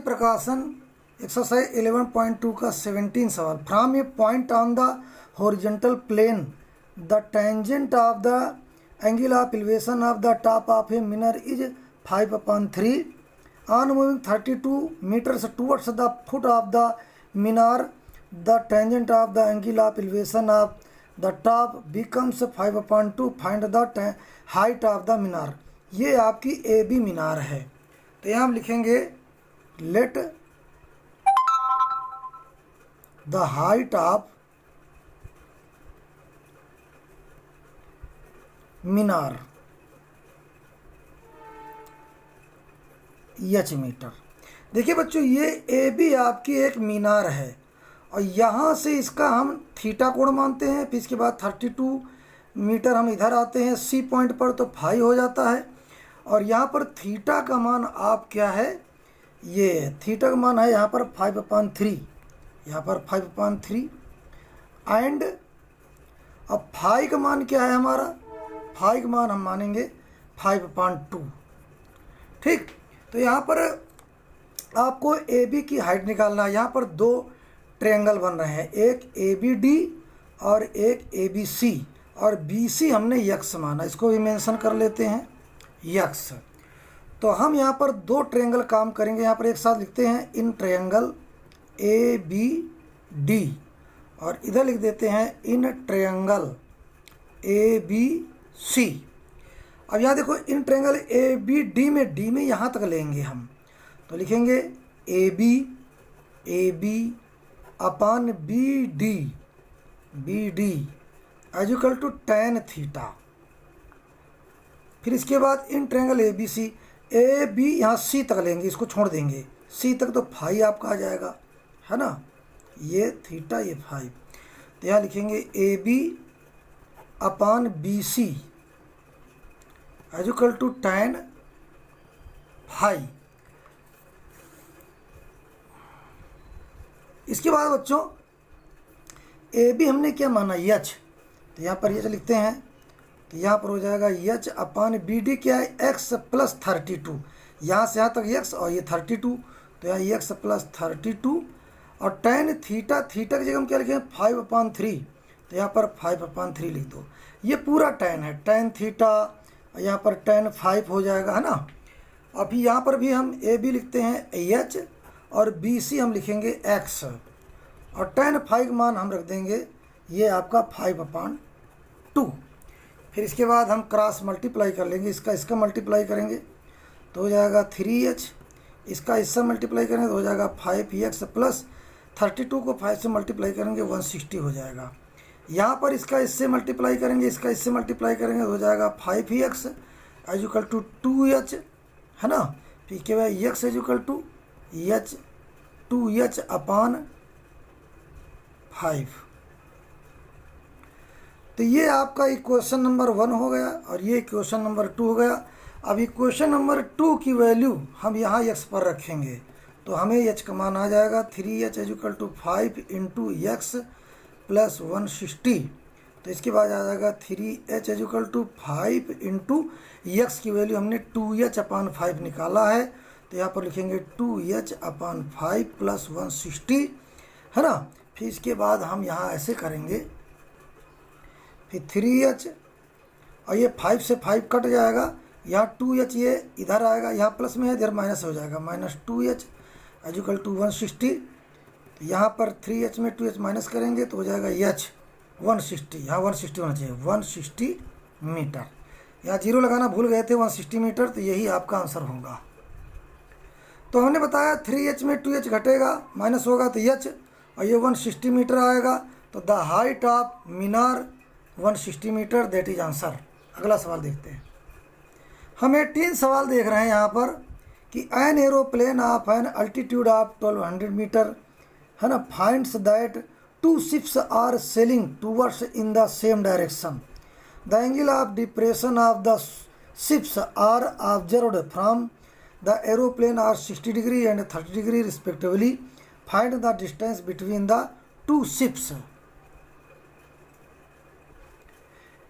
प्रकाशन एक्सरसाइज 11.2 का 17 सवाल। From a point on the horizontal plane the tangent of the angle of elevation of the top of a minar is 5/3 on moving 32 meters towards the foot of the minar the tangent of the angle of elevation of the top becomes 5/2 find the height of the minar। ये आपकी A B मीनार है, तो यहाँ हम लिखेंगे let the height of minar H metre. देखिए बच्चों, ये ए बी आपकी एक मीनार है और यहाँ से इसका हम थीटा कोण मानते हैं। फिर इसके बाद 32 मीटर हम इधर आते हैं सी पॉइंट पर, तो 5 हो जाता है। और यहाँ पर थीटा का मान आप क्या है, ये थीटा का मान है यहाँ पर 5/3, यहाँ पर 5/3। एंड अब फाई का मान क्या है हमारा, फाई का मान हम मानेंगे 5/2। ठीक, तो यहाँ पर आपको ए बी की हाइट निकालना है। यहाँ पर दो ट्रायंगल बन रहे हैं, एक ए बी डी और एक ए बी सी, और बी सी हमने यक्स माना, इसको भी मेंशन कर लेते हैं यक्स। तो हम यहाँ पर दो ट्रायंगल काम करेंगे। यहाँ पर एक साथ लिखते हैं in triangle A B D, और इधर लिख देते हैं in triangle A B C. अब यहाँ देखो, in triangle A B D में यहाँ तक लेंगे हम, तो लिखेंगे A B upon B D as equal to tan theta. फिर इसके बाद इन ट्रायंगल ए बी यहाँ सी तक लेंगे, इसको छोड़ देंगे सी तक, तो फाई आपका आ जाएगा, है ना, ये थीटा ये फाई। तो यहाँ लिखेंगे A B upon B C as equal to tan phi. इसके बाद बच्चों ए बी हमने क्या माना, यच, तो यहाँ पर यच लिखते हैं, तो यहाँ पर हो जाएगा यच अपान बी डी क्या है, एक्स प्लस 32। यहाँ से यहाँ तक यक्स और ये 32, तो यहाँ यक्स प्लस 32। और tan थीटा की जगह हम क्या लिखें 5/3, तो यहाँ पर 5/3 लिख दो। ये पूरा tan है, tan थीटा, यहाँ पर tan 5 हो जाएगा, है ना। अभी यहाँ पर भी हम ए बी लिखते हैं एच और बी सी हम लिखेंगे एक्स, और tan 5 मान हम रख देंगे ये आपका 5/2। फिर इसके बाद हम क्रॉस मल्टीप्लाई कर लेंगे, इसका मल्टीप्लाई करेंगे तो हो जाएगा 3h, इसका मल्टीप्लाई करेंगे तो हो जाएगा 5x प्लस 32 को 5 से मल्टीप्लाई करेंगे 160 हो जाएगा। यहाँ पर इससे मल्टीप्लाई करेंगे, इससे मल्टीप्लाई करेंगे तो हो जाएगा 5x as equal to 2h, है ना। फिर क्या है x as equal to 2h upon 5। तो ये आपका इक्वेशन नंबर 1 हो गया और ये इक्वेशन नंबर 2 हो गया। अब इक्वेशन नंबर 2 की वैल्यू हम यहाँ x पर रखेंगे, तो हमें h का मान आ जाएगा 3h as equal to 5 into x plus 160। तो इसके बाद आ जाएगा 3h as equal to 5 into x की वैल्यू हमने 2h अपान 5 निकाला है, तो यहाँ पर लिखेंगे 2h अपान 5 प्लस 160, है ना। फिर इसके बाद हम यहाँ ऐसे करेंगे, फिर 3h और ये 5 से 5 कट जाएगा, यहाँ 2h ये इधर आएगा, यहाँ प्लस में है इधर माइनस हो जाएगा, -2h एज इक्वल टू 160। तो यहाँ पर 3h में 2h माइनस करेंगे तो हो जाएगा h 160, यहाँ 160 होना चाहिए, 160 मीटर। यहाँ जीरो लगाना भूल गए थे, 160 मीटर, तो यही आपका आंसर होगा। तो हमने बताया 3h में 2h घटेगा, माइनस होगा तो h, और ये 160 मीटर आएगा, तो the height of minar 160 metre, that is answer. अगला सवाल देखते हैं। हम 18 सवाल देख रहे हैं यहाँ पर कि an aeroplane of an altitude of 1200 metre, है ना, finds that 2 ships are sailing towards in the same direction. The angle of depression of the ships are observed from the aeroplane are 60 degree and 30 degree respectively. Find the distance between the 2 ships।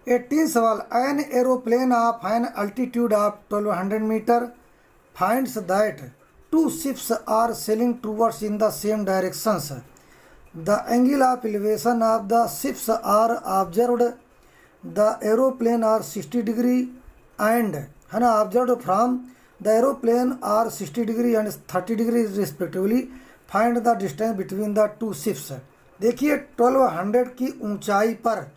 18 सवाल, an aeroplane of an altitude of 1200 metre finds that two ships are sailing towards in the same directions. The angle of elevation of the ships are observed. The aeroplane are 60 degree and है ना observed from the aeroplane are 60 degree and 30 degree respectively. Find the distance between the two ships. देखिए 1200 की ऊंचाई पर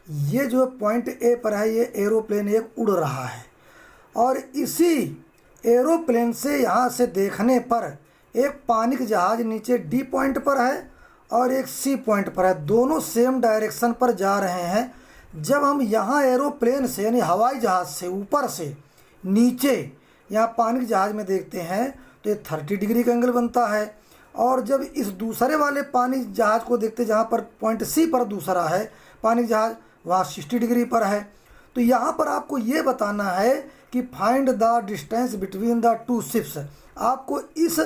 ये जो point A पर है, ये एरोप्लेन एक उड़ रहा है और इसी एरोप्लेन से यहाँ से देखने पर एक पानी का जहाज़ नीचे डी पॉइंट पर है और एक सी पॉइंट पर है, दोनों सेम डायरेक्शन पर जा रहे हैं। जब हम यहाँ एरोप्लेन से यानी हवाई जहाज़ से ऊपर से नीचे यहाँ पानी के जहाज़ में देखते हैं तो ये 30 डिग्री का एंगल बनता है और जब इस दूसरे वाले पानी जहाज़ को देखते जहाँ पर पॉइंट सी पर दूसरा है पानी जहाज़, वहाँ 60 डिग्री पर है। तो यहाँ पर आपको ये बताना है कि find the distance between the two ships. आपको इस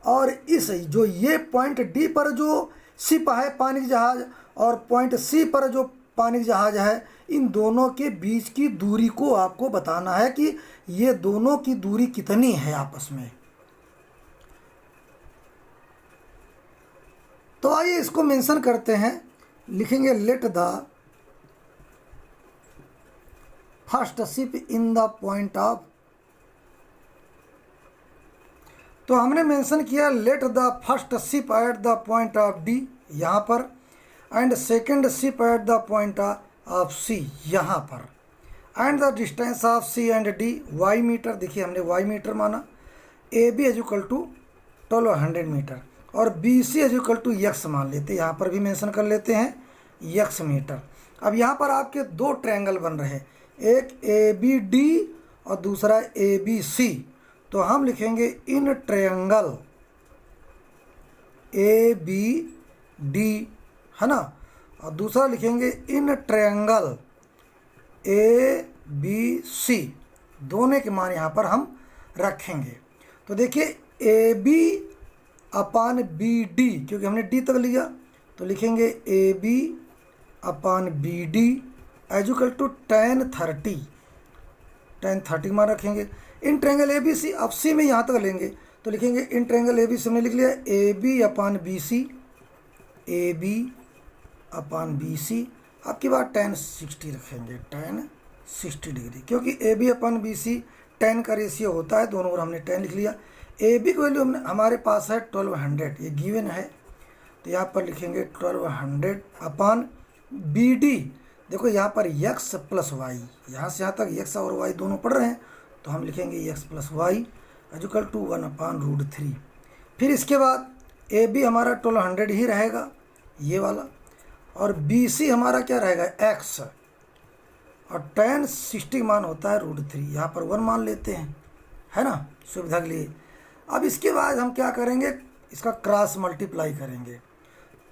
और इस जो ये पॉइंट डी पर जो शिप है पानी जहाज़ और पॉइंट सी पर जो पानी जहाज़ है, इन दोनों के बीच की दूरी को आपको बताना है कि ये दोनों की दूरी कितनी है आपस में। तो आइए इसको मेंशन करते हैं, लिखेंगे let the first ship in the point of, तो हमने मेंशन किया let the first ship at the point of D यहाँ पर and second ship at the point of C यहाँ पर and the distance of C and D Y metre. देखिए हमने Y metre माना, A B is equal to 1200 metre और B C is equal to x मान लेते हैं, यहाँ पर भी मेंशन कर लेते हैं यक्स मीटर। अब यहाँ पर आपके दो ट्रायंगल बन रहे हैं, एक ए बी डी और दूसरा ए बी सी। तो हम लिखेंगे in triangle A B D, है ना, और दूसरा लिखेंगे in triangle A B C. दोनों के मान यहाँ पर हम रखेंगे। तो देखिए A B upon B D, क्योंकि हमने डी तक लिया तो लिखेंगे A B upon B D equal to tan 30 मान रखेंगे। इन ट्रायंगल ए बी सी, अब सी में यहाँ तक लेंगे तो लिखेंगे in triangle A B C हमने लिख लिया A B upon B C, A B upon B C. आपकी बात tan 60 रखेंगे, tan 60 डिग्री, क्योंकि A B upon B C tan का रेशियो होता है, दोनों ओर हमने tan लिख लिया। ए बी की वैल्यू हमारे पास है 1200, ये गिवन है, तो यहाँ पर लिखेंगे 1200 अपान बी डी। देखो यहाँ पर x प्लस वाई, यहाँ से यहाँ तक x और y दोनों पढ़ रहे हैं, तो हम लिखेंगे x plus y equal to 1 upon √3। फिर इसके बाद ए बी हमारा 1200 ही रहेगा ये वाला, और बी सी हमारा क्या रहेगा x, और tan 60 मान होता है √3, यहाँ पर 1 मान लेते हैं, है ना, सुविधा के लिए। अब इसके बाद हम क्या करेंगे, इसका क्रॉस मल्टीप्लाई करेंगे,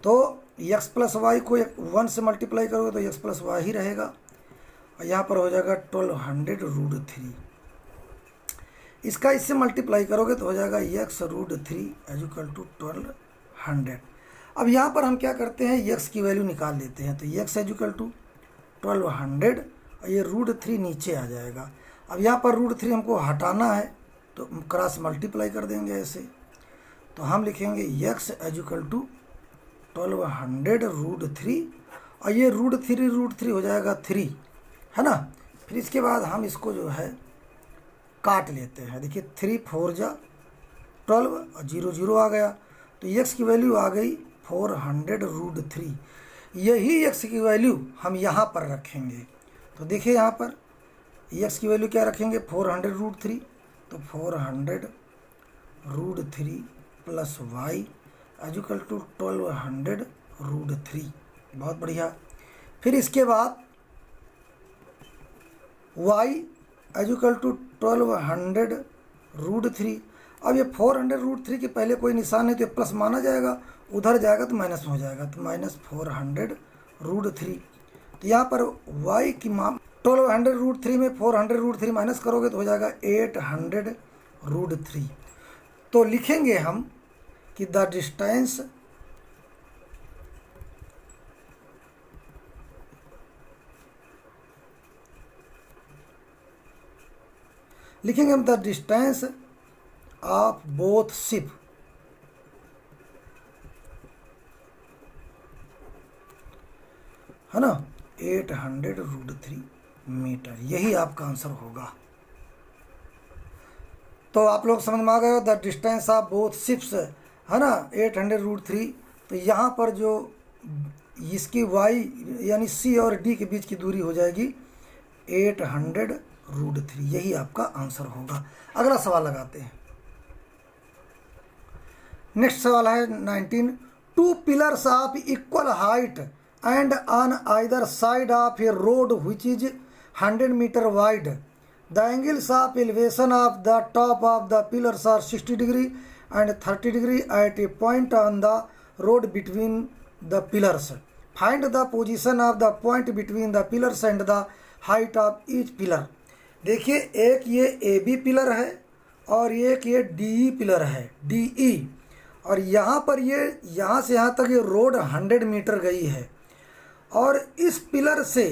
तो x प्लस वाई को 1 से मल्टीप्लाई करोगे तो x प्लस वाई ही रहेगा, और यहाँ पर हो जाएगा 1200 √3। इसका इससे मल्टीप्लाई करोगे तो हो जाएगा x √3 इक्वल टू 1200। अब यहाँ पर हम क्या करते हैं, x की वैल्यू निकाल लेते हैं, तो x इक्वल टू 1200 और ये √3 नीचे आ जाएगा। अब यहाँ पर √3 हमको हटाना है तो क्रॉस मल्टीप्लाई कर देंगे ऐसे, तो हम लिखेंगे x इक्वल टू 1200 √3 और ये √3 हो जाएगा 3, है ना। फिर इसके बाद हम इसको जो है काट लेते हैं। देखिए 3 4 जा 12 और 0 0 आ गया, तो x की वैल्यू आ गई 400 √3। यही x की वैल्यू हम यहाँ पर रखेंगे। तो देखिए यहाँ पर x की वैल्यू क्या रखेंगे 400 √3, तो 400 √3 प्लस वाई इक्वल टू 1200 √3। बहुत बढ़िया। फिर इसके बाद y इक्वल टू 1200 √3। अब ये 400 √3 के पहले कोई निशान नहीं तो प्लस माना जाएगा, उधर जाएगा तो माइनस हो जाएगा, तो -400 √3। तो यहाँ पर y की मान 1200 √3 में 400 √3 माइनस करोगे तो हो जाएगा 800 √3। तो लिखेंगे हम कि द डिस्टेंस लिखेंगे हम the distance of both ship, है ना, 800√3 मीटर, यही आपका आंसर होगा। तो आप लोग समझ में आ गए हो, the distance of both ships, है ना, 800√3। तो यहाँ पर जो इसकी वाई यानी सी और डी के बीच की दूरी हो जाएगी 800√3, यही आपका आंसर होगा। अगला सवाल लगाते हैं। नेक्स्ट सवाल है 19, two pillars of equal height and on either side of a road which is 100 metre wide, the angles of elevation of the top of the pillars are 60 degree and 30 degree at a point on the road between the pillars, find the position of the point between the pillars and the height of each pillar. देखिए, एक ये A B pillar है और एक ये D E pillar है, D E, और यहाँ पर ये यहाँ से यहाँ तक ये रोड 100 मीटर गई है, और इस पिलर से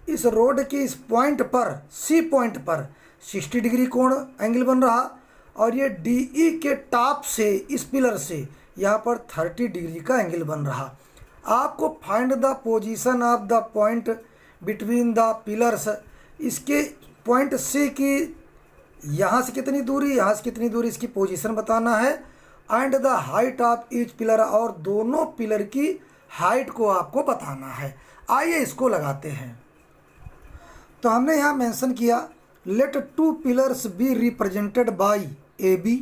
इस रोड के इस पॉइंट पर, सी पॉइंट पर 60 डिग्री कोण एंगल बन रहा, और ये डी ई के टॉप से इस पिलर से यहाँ पर 30 डिग्री का एंगल बन रहा। आपको find the position of the point between the pillars, इसके पॉइंट सी की यहाँ से कितनी दूरी, यहाँ से कितनी दूरी, इसकी पोजीशन बताना है, and the height of each pillar, और दोनों पिलर की हाइट को आपको बताना है। आइए इसको लगाते हैं। तो हमने यहाँ मेंशन किया, let two pillars be represented by A B,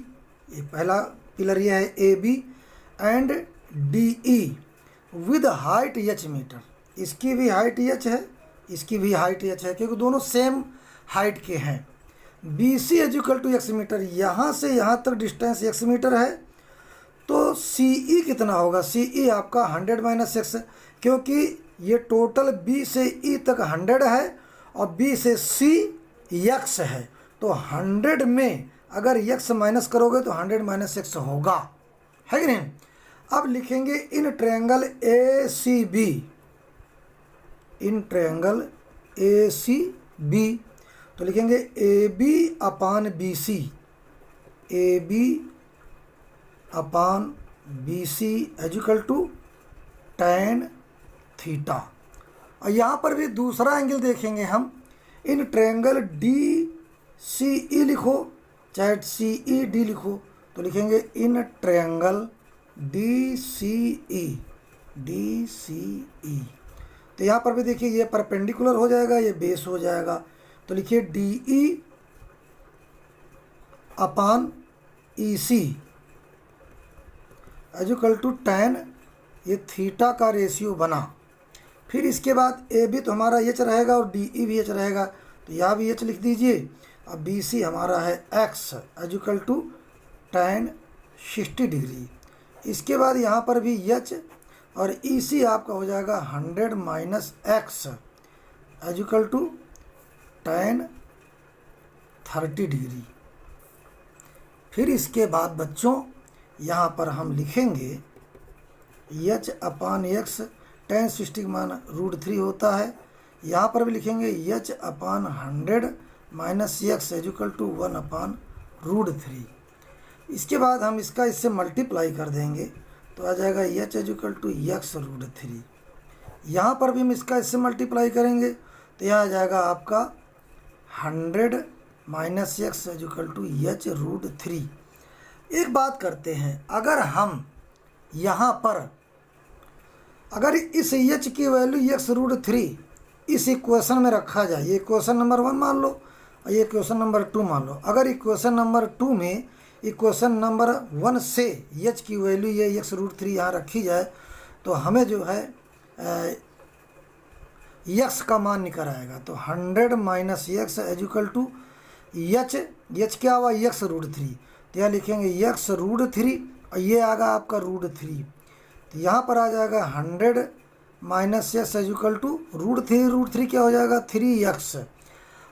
ये पहला पिलर ये है A B, and D E with height h metre, इसकी भी हाइट एच है, इसकी भी हाइट एच है, क्योंकि दोनों सेम हाइट के हैं। B C is equal to x metre, यहाँ से यहाँ तक डिस्टेंस एक्स मीटर है, तो सी ई कितना होगा, सी ई आपका 100 माइनस एक्स, क्योंकि ये टोटल बी से ई तक 100 है और बी से सी एक्स है, तो 100 में अगर एक्स माइनस करोगे तो 100 माइनस एक्स होगा, है कि नहीं। अब लिखेंगे in triangle A C B, in triangle A C B, तो लिखेंगे A B upon B C, A B upon B C is equal to tan theta. और यहाँ पर भी दूसरा एंगल देखेंगे हम, इन ट्रायंगल डी सी ई लिखो, चाहे सी ई डी लिखो, तो लिखेंगे in triangle D C E, D C E. तो यहाँ पर भी देखिए, ये परपेंडिकुलर हो जाएगा, ये बेस हो जाएगा, तो लिखिए D E upon E C is equal to tan, ये थीटा का रेशियो बना। फिर इसके बाद ए बी तो हमारा एच रहेगा और डी ई भी एच रहेगा, तो यहाँ भी एच लिख दीजिए। अब बी सी हमारा है x is equal to tan 60 degree. इसके बाद यहाँ पर भी एच और ई सी आपका हो जाएगा 100 minus x is equal to tan 30 degree. फिर इसके बाद बच्चों यहाँ पर हम लिखेंगे एच अपान एक्स, tan 60 मान √3 होता है। यहाँ पर भी लिखेंगे h upon 100 minus x is equal to 1 upon √3। इसके बाद हम इसका इससे मल्टीप्लाई कर देंगे तो आ जाएगा h is equal to x √3। यहाँ पर भी हम इसका इससे मल्टीप्लाई करेंगे तो यह आ जाएगा आपका 100 minus x is equal to h √3। एक बात करते हैं, अगर हम यहाँ पर अगर इस एच की वैल्यू एक्स √3 इस इक्वेशन में रखा जाए, ये इक्वेशन नंबर 1 मान लो और ये इक्वेशन नंबर 2 मान लो, अगर इक्वेशन नंबर 2 में इक्वेशन नंबर 1 से एच की वैल्यू ये एक्स √3 यहाँ रखी जाए तो हमें जो है एक्स का मान निकल आएगा। तो 100 minus x is equal to h क्या हुआ एक्स √3, तो यहाँ लिखेंगे एक्स √3 और ये आएगा आपका √3, तो यहाँ पर आ जाएगा 100 minus x is equal to √3 क्या हो जाएगा 3x।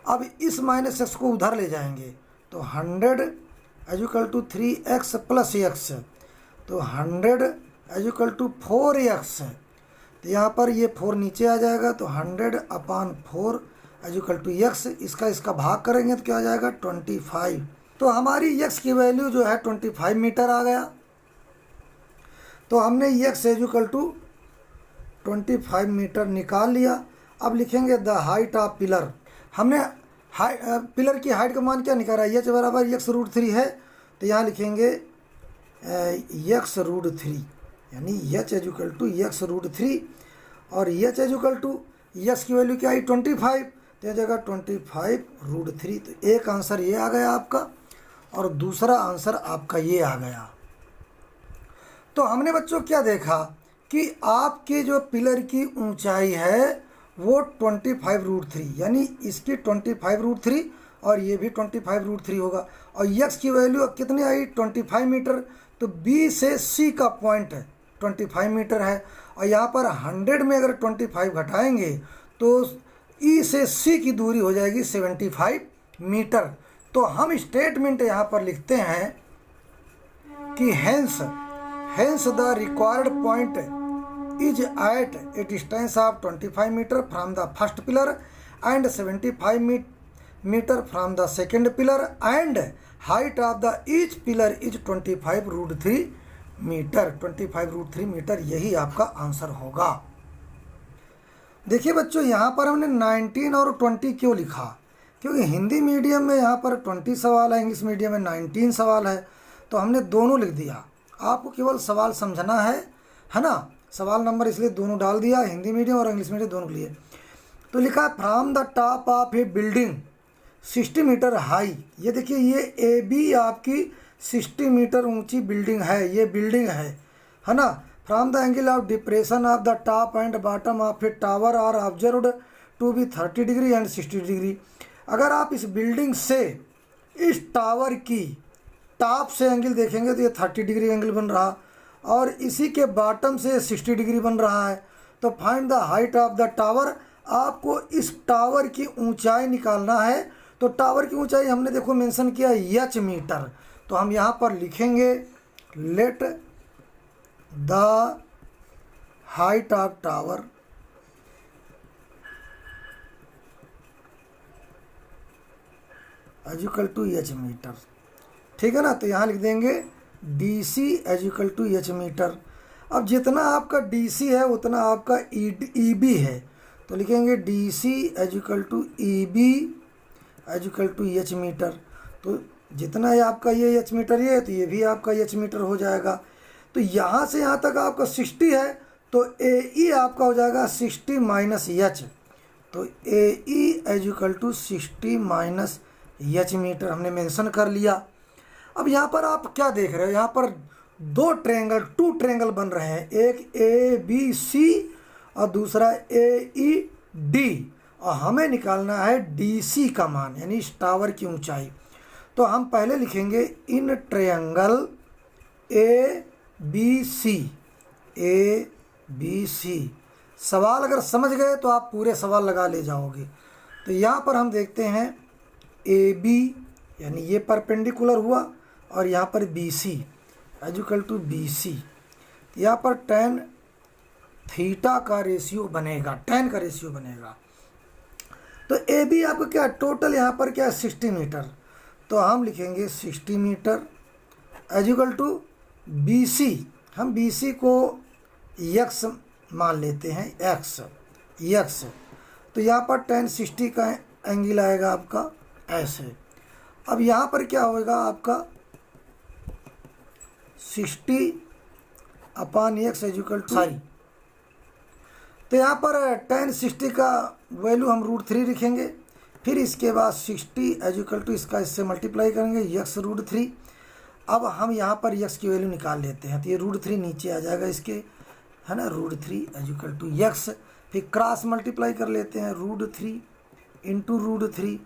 अब इस माइनस एक्स को उधर ले जाएंगे तो 100 is equal to 3x plus x, तो 100 इज इक्वल टू 4x, तो यहाँ पर ये 4 नीचे आ जाएगा तो 100 अपान 4 इज इक्वल टू एक्स, इसका भाग करेंगे तो क्या आ जाएगा 25 तो हमारी x की वैल्यू जो है 25 मीटर आ गया। तो हमने x इक्वल टू 25 मीटर निकाल लिया। अब लिखेंगे द हाइट ऑफ पिलर। हमने पिलर की हाइट का मान क्या निकाला, h बराबर x√3 है, तो यहाँ लिखेंगे x√3, यानी h इक्वल टू x√3 और h इक्वल टू x की वैल्यू क्या आई 25, तो जगह 25√3। तो एक आंसर ये आ गया आपका और दूसरा आंसर आपका ये आ गया। तो हमने बच्चों क्या देखा कि आपके जो पिलर की ऊंचाई है वो 25√3, यानी इसकी 25√3 और ये भी 25√3 होगा। और x की वैल्यू कितनी आई 25 मीटर, तो B से C का पॉइंट 25 मीटर है। और यहाँ पर 100 में अगर 25 घटाएंगे तो E से C की दूरी हो जाएगी 75 मीटर। तो हम स्टेटमेंट यहाँ पर लिखते हैं कि hence the required point is at a distance of 25 metre from the first pillar and 75 metre from the second pillar and height of the each pillar is 25√3 metre. 25√3 metre यही आपका answer होगा। देखिए बच्चों, यहाँ पर हमने 19 और 20 क्यों लिखा, क्योंकि हिंदी मीडियम में यहाँ पर 20 सवाल है, इंग्लिश मीडियम में 19 सवाल है, तो हमने दोनों लिख दिया। आपको केवल सवाल समझना है ना। सवाल नंबर इसलिए दोनों डाल दिया, हिंदी मीडियम और इंग्लिश मीडियम दोनों के लिए। तो लिखा है from the top of a building 60 metre high. ये देखिए, ये AB आपकी 60 मीटर ऊंची बिल्डिंग है, ये बिल्डिंग है ना। From the angle of depression of the top and bottom of a tower are observed to be 30 degree and 60 degree. अगर आप इस बिल्डिंग से इस टावर की टॉप से एंगल देखेंगे तो ये 30 डिग्री एंगल बन रहा और इसी के बॉटम से 60 डिग्री बन रहा है। तो find the height of the tower. आपको इस टावर की ऊंचाई निकालना है। तो टावर की ऊंचाई हमने देखो मेंशन किया h मीटर, तो हम यहाँ पर लिखेंगे let the height of tower equal to h metre. ठीक है ना। तो यहाँ लिख देंगे DC equal to h metre. अब जितना आपका DC है उतना आपका EB है, तो लिखेंगे DC equal to EB equal to h metre. तो जितना है आपका ये h मीटर ये है, तो ये भी आपका h मीटर हो जाएगा। तो यहाँ से यहाँ तक आपका 60 है, तो AE आपका हो जाएगा 60 माइनस h। तो AE equal to 60 minus h metre हमने मेंशन कर लिया। अब यहाँ पर आप क्या देख रहे हो, यहाँ पर टू ट्रायंगल बन रहे हैं, एक ABC और दूसरा AED, और हमें निकालना है DC का मान, यानी इस टावर की ऊंचाई। तो हम पहले लिखेंगे इन ट्रायंगल ABC। सवाल अगर समझ गए तो आप पूरे सवाल लगा ले जाओगे। तो यहाँ पर हम देखते हैं AB, यानी ये परपेंडिकुलर हुआ, और यहाँ पर BC इक्वल टू BC। यहाँ पर tan थीटा का रेशियो बनेगा, tan का रेशियो बनेगा। तो AB आपका क्या टोटल यहाँ पर क्या 60 मीटर, तो हम लिखेंगे 60 मीटर इक्वल टू BC। हम BC को x मान लेते हैं, x। तो यहाँ पर tan 60 का एंगल आएगा आपका ऐसे। अब यहाँ पर क्या होगा आपका 60 अपान x इक्वल टू तो यहाँ पर tan 60 का वैल्यू हम √3 लिखेंगे। फिर इसके बाद 60 इक्वल टू इसका इससे मल्टीप्लाई करेंगे x√3। अब हम यहाँ पर x की वैल्यू निकाल लेते हैं, तो ये √3 नीचे आ जाएगा इसके, है ना। √3 इक्वल टू x, फिर क्रॉस मल्टीप्लाई कर लेते हैं √3 इंटू √3।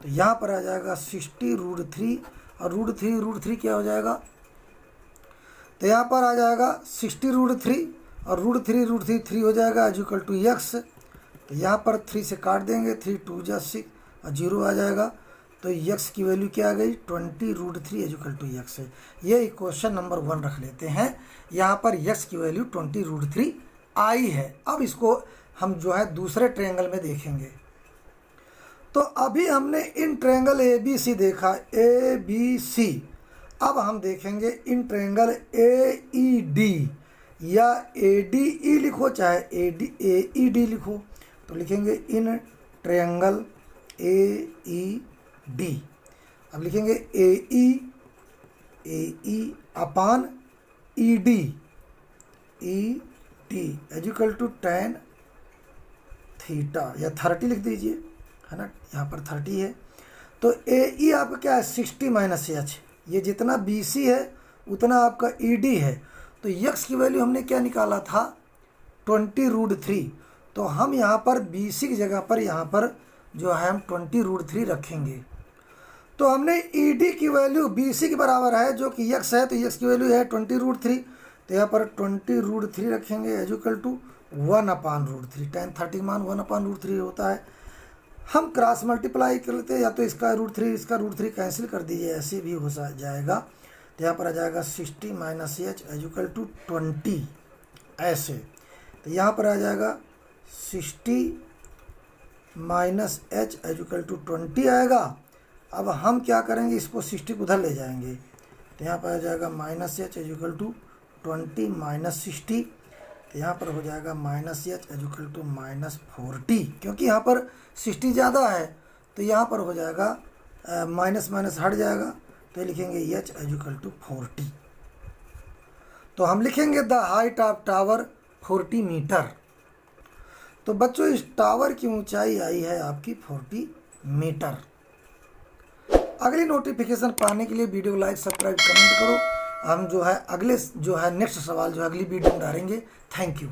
तो यहाँ पर आ जाएगा 60√3 और √3 क्या हो जाएगा, तो यहाँ पर आ जाएगा 60√3 और √3 3 हो जाएगा इक्वल टू x। तो यहाँ पर 3 से काट देंगे, 3 2 जा 6 और 0 आ जाएगा। तो x की वैल्यू क्या आ गई 20√3 इक्वल टू x है। ये क्वेश्चन नंबर 1 रख लेते हैं। यहाँ पर x की वैल्यू 20√3 आई है। अब इसको हम जो है दूसरे ट्रायंगल में देखेंगे। तो अभी हमने इन ट्रायंगल ए बी सी देखा, ए बी सी। अब हम देखेंगे इन ट्रायंगल ए ई डी, या ए डी ई लिखो चाहे ए ई डी लिखो, तो लिखेंगे in triangle A E D. अब लिखेंगे A E upon E D equal to tan थीटा, या 30 लिख दीजिए, है ना, यहाँ पर 30 है। तो ए ई आपका क्या है 60 माइनस एच, ये जितना बी सी है उतना आपका ई डी है। तो यक्स की वैल्यू हमने क्या निकाला था 20√3, तो हम यहाँ पर बी सी की जगह पर यहाँ पर जो है हम 20√3 रखेंगे। तो हमने ई डी की वैल्यू बी सी के बराबर है जो कि यक्स है, तो यक्स की वैल्यू है 20√3, तो यहाँ पर 20√3 रखेंगे इक्वल टू 1/√3। tan 30 मान 1/√3 होता है। हम क्रॉस मल्टीप्लाई कर लेते हैं, या तो इसका √3 इसका √3 कैंसिल कर दीजिए, ऐसे भी हो जाएगा। तो यहाँ पर आ जाएगा 60 माइनस एच इक्वल टू 20, ऐसे। तो यहाँ पर आ जाएगा 60 माइनस एच इक्वल टू 20 आएगा। अब हम क्या करेंगे, इसको 60 को उधर ले जाएंगे, तो यहाँ पर आ जाएगा minus h equal to 20 minus 60, तो यहाँ पर हो जाएगा minus h equal to minus 40, क्योंकि यहाँ पर 60 ज़्यादा है तो यहाँ पर हो जाएगा माइनस माइनस हट जाएगा, तो लिखेंगे एच इक्वल टू 40। तो हम लिखेंगे the height of tower 40 metre. तो बच्चों इस टावर की ऊंचाई आई है आपकी 40 मीटर। अगली नोटिफिकेशन पाने के लिए वीडियो को लाइक सब्सक्राइब कमेंट करो। हम जो है अगले जो है नेक्स्ट सवाल जो है अगली वीडियो में डालेंगे। Thank you.